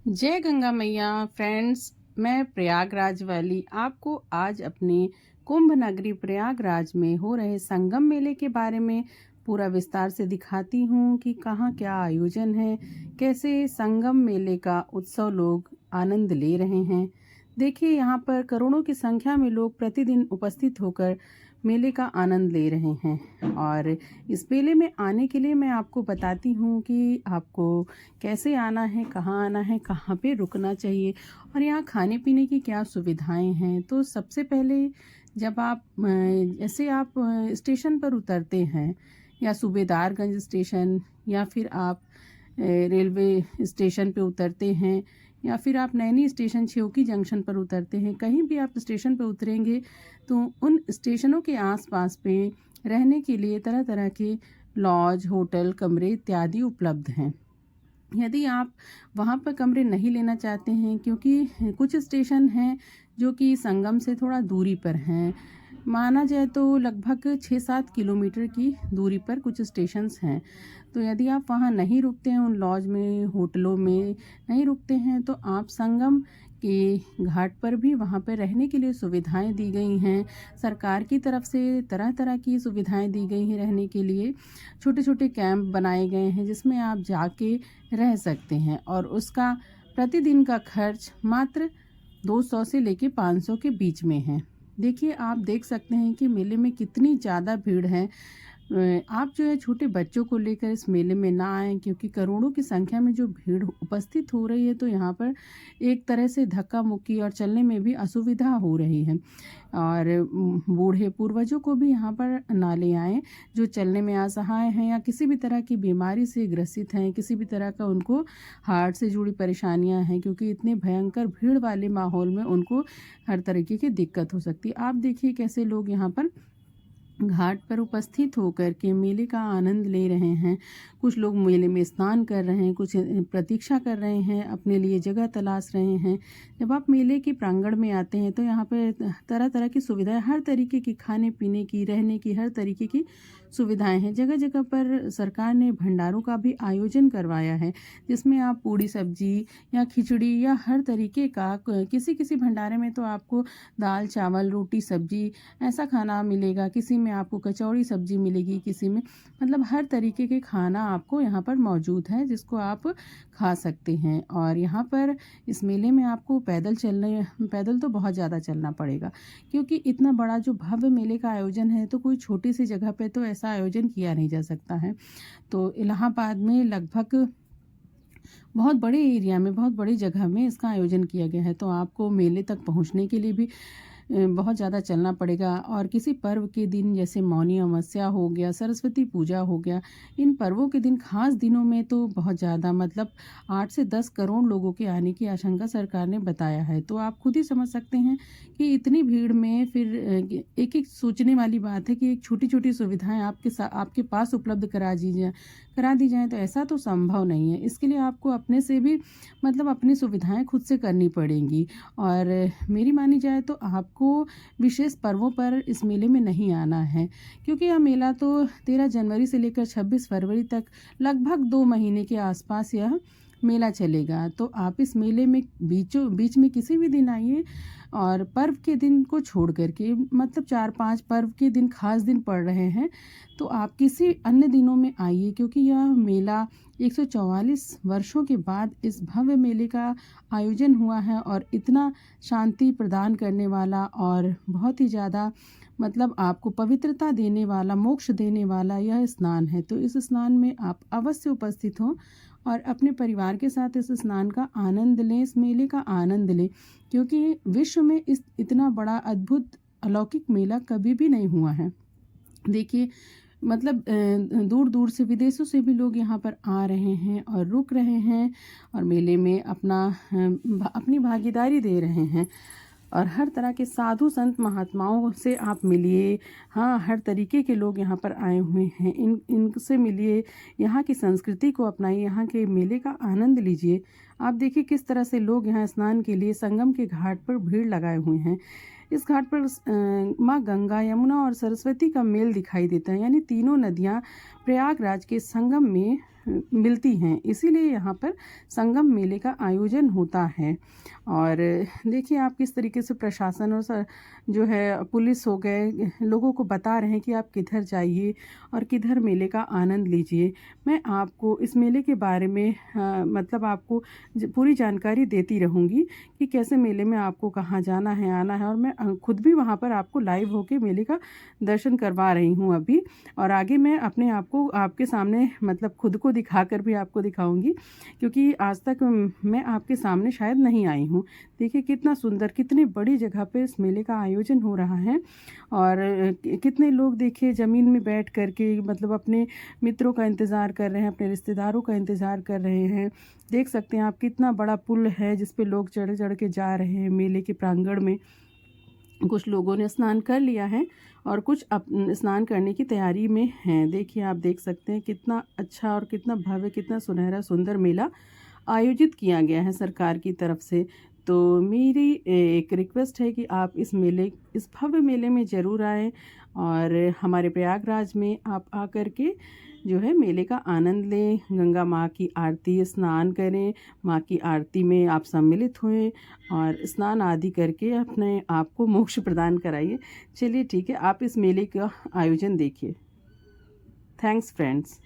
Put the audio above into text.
जय गंगा मैया फ्रेंड्स। मैं प्रयागराज वाली आपको आज अपने कुंभ नगरी प्रयागराज में हो रहे संगम मेले के बारे में पूरा विस्तार से दिखाती हूँ कि कहाँ क्या आयोजन है, कैसे संगम मेले का उत्सव लोग आनंद ले रहे हैं। देखिए, यहाँ पर करोड़ों की संख्या में लोग प्रतिदिन उपस्थित होकर मेले का आनंद ले रहे हैं। और इस मेले में आने के लिए मैं आपको बताती हूँ कि आपको कैसे आना है, कहाँ आना है, कहाँ पे रुकना चाहिए और यहाँ खाने पीने की क्या सुविधाएं हैं। तो सबसे पहले जब आप जैसे आप स्टेशन पर उतरते हैं या सूबेदारगंज स्टेशन या फिर आप रेलवे स्टेशन पे उतरते हैं या फिर आप नैनी स्टेशन छेवकी जंक्शन पर उतरते हैं, कहीं भी आप स्टेशन पर उतरेंगे तो उन स्टेशनों के आसपास पे रहने के लिए तरह तरह के लॉज, होटल, कमरे इत्यादि उपलब्ध हैं। यदि आप वहाँ पर कमरे नहीं लेना चाहते हैं, क्योंकि कुछ स्टेशन हैं जो कि संगम से थोड़ा दूरी पर हैं, माना जाए तो लगभग 6-7 किलोमीटर की दूरी पर कुछ स्टेशंस हैं। तो यदि आप वहाँ नहीं रुकते हैं, उन लॉज में, होटलों में नहीं रुकते हैं, तो आप संगम के घाट पर भी वहाँ पर रहने के लिए सुविधाएं दी गई हैं। सरकार की तरफ से तरह तरह की सुविधाएं दी गई हैं रहने के लिए। छोटे छोटे कैंप बनाए गए हैं जिसमें आप जाके रह सकते हैं और उसका प्रतिदिन का खर्च मात्र 200 से लेके 500 के बीच में है। देखिए, आप देख सकते हैं कि मेले में कितनी ज़्यादा भीड़ है। आप जो है छोटे बच्चों को लेकर इस मेले में ना आएँ, क्योंकि करोड़ों की संख्या में जो भीड़ उपस्थित हो रही है तो यहाँ पर एक तरह से धक्का मुक्की और चलने में भी असुविधा हो रही है। और बूढ़े पूर्वजों को भी यहाँ पर ना ले आएँ जो चलने में असहाय हैं या किसी भी तरह की बीमारी से ग्रसित हैं, किसी भी तरह का उनको हार्ट से जुड़ी परेशानियाँ हैं, क्योंकि इतने भयंकर भीड़ वाले माहौल में उनको हर तरीके की दिक्कत हो सकती है। आप देखिए कैसे लोग यहाँ पर घाट पर उपस्थित होकर के मेले का आनंद ले रहे हैं। कुछ लोग मेले में स्नान कर रहे हैं, कुछ प्रतीक्षा कर रहे हैं, अपने लिए जगह तलाश रहे हैं। जब आप मेले के प्रांगण में आते हैं तो यहाँ पर तरह तरह की सुविधाएं, हर तरीके की खाने पीने की, रहने की, हर तरीके की सुविधाएं हैं। जगह जगह पर सरकार ने भंडारों का भी आयोजन करवाया है, जिसमें आप पूड़ी सब्जी या खिचड़ी या हर तरीके का, किसी किसी भंडारे में तो आपको दाल चावल रोटी सब्जी ऐसा खाना मिलेगा, किसी में आपको कचौड़ी सब्जी मिलेगी, किसी में मतलब हर तरीके के खाना आपको यहाँ पर मौजूद है जिसको आप खा सकते हैं। और यहाँ पर इस मेले में आपको पैदल तो बहुत ज़्यादा चलना पड़ेगा, क्योंकि इतना बड़ा जो भव्य मेले का आयोजन है तो कोई छोटी सी जगह पे तो ऐसा आयोजन किया नहीं जा सकता है। तो इलाहाबाद में लगभग बहुत बड़े एरिया में, बहुत बड़ी जगह में इसका आयोजन किया गया है। तो आपको मेले तक पहुँचने के लिए भी बहुत ज़्यादा चलना पड़ेगा। और किसी पर्व के दिन जैसे मौनी अमावस्या हो गया, सरस्वती पूजा हो गया, इन पर्वों के दिन, खास दिनों में तो बहुत ज़्यादा मतलब 8 से 10 करोड़ लोगों के आने की आशंका सरकार ने बताया है। तो आप खुद ही समझ सकते हैं कि इतनी भीड़ में फिर एक एक सोचने वाली बात है कि एक छोटी छोटी सुविधाएं आपके पास उपलब्ध करा दी जाएँ, तो ऐसा तो संभव नहीं है। इसके लिए आपको अपने से भी मतलब अपनी सुविधाएं खुद से करनी पड़ेंगी। और मेरी मानी जाए तो आपको विशेष पर्वों पर इस मेले में नहीं आना है, क्योंकि यह मेला तो 13 जनवरी से लेकर 26 फरवरी तक लगभग 2 महीने के आसपास यह मेला चलेगा। तो आप इस मेले में बीचों बीच में किसी भी दिन आइए, और पर्व के दिन को छोड़ करके, मतलब 4-5 पर्व के दिन, खास दिन पड़ रहे हैं तो आप किसी अन्य दिनों में आइए, क्योंकि यह मेला 144 वर्षों के बाद इस भव्य मेले का आयोजन हुआ है। और इतना शांति प्रदान करने वाला और बहुत ही ज़्यादा मतलब आपको पवित्रता देने वाला, मोक्ष देने वाला यह स्नान है। तो इस स्नान में आप अवश्य उपस्थित हों और अपने परिवार के साथ इस स्नान का आनंद लें, इस मेले का आनंद लें, क्योंकि विश्व में इस इतना बड़ा अद्भुत अलौकिक मेला कभी भी नहीं हुआ है। देखिए, मतलब दूर दूर से, विदेशों से भी लोग यहाँ पर आ रहे हैं और रुक रहे हैं और मेले में अपनी भागीदारी दे रहे हैं। और हर तरह के साधु संत महात्माओं से आप मिलिए। हाँ, हर तरीके के लोग यहाँ पर आए हुए हैं, इनसे मिलिए, यहाँ की संस्कृति को अपनाइए, यहाँ के मेले का आनंद लीजिए। आप देखिए किस तरह से लोग यहाँ स्नान के लिए संगम के घाट पर भीड़ लगाए हुए हैं। इस घाट पर माँ गंगा, यमुना और सरस्वती का मेल दिखाई देता है, यानी तीनों नदियाँ प्रयागराज के संगम में मिलती हैं, इसीलिए यहाँ पर संगम मेले का आयोजन होता है। और देखिए आप किस तरीके से प्रशासन और जो है पुलिस हो गए लोगों को बता रहे हैं कि आप किधर जाइए और किधर मेले का आनंद लीजिए। मैं आपको इस मेले के बारे में मतलब आपको पूरी जानकारी देती रहूँगी कि कैसे मेले में आपको कहाँ जाना है, आना है। और मैं खुद भी वहाँ पर आपको लाइव होके मेले का दर्शन करवा रही हूँ अभी। और आगे मैं अपने आप को आपके सामने मतलब खुद को दिखा कर भी आपको दिखाऊंगी, क्योंकि आज तक मैं आपके सामने शायद नहीं आई हूँ। देखिए कितना सुंदर, कितनी बड़ी जगह पे इस मेले का आयोजन हो रहा है। और कितने लोग देखिए ज़मीन में बैठ कर के मतलब अपने मित्रों का इंतज़ार कर रहे हैं, अपने रिश्तेदारों का इंतज़ार कर रहे हैं। देख सकते हैं आप कितना बड़ा पुल है जिस पे लोग चढ़ चढ़ के जा रहे हैं मेले के प्रांगण में। कुछ लोगों ने स्नान कर लिया है और कुछ स्नान करने की तैयारी में हैं। देखिए आप देख सकते हैं कितना अच्छा और कितना भव्य, कितना सुनहरा सुंदर मेला आयोजित किया गया है सरकार की तरफ से। तो मेरी एक रिक्वेस्ट है कि आप इस भव्य मेले में ज़रूर आएँ और हमारे प्रयागराज में आप आकर के जो है मेले का आनंद लें, गंगा माँ की आरती स्नान करें, माँ की आरती में आप सम्मिलित हुएं और स्नान आदि करके अपने आप को मोक्ष प्रदान कराइए। चलिए ठीक है, आप इस मेले का आयोजन देखिए। Thanks friends.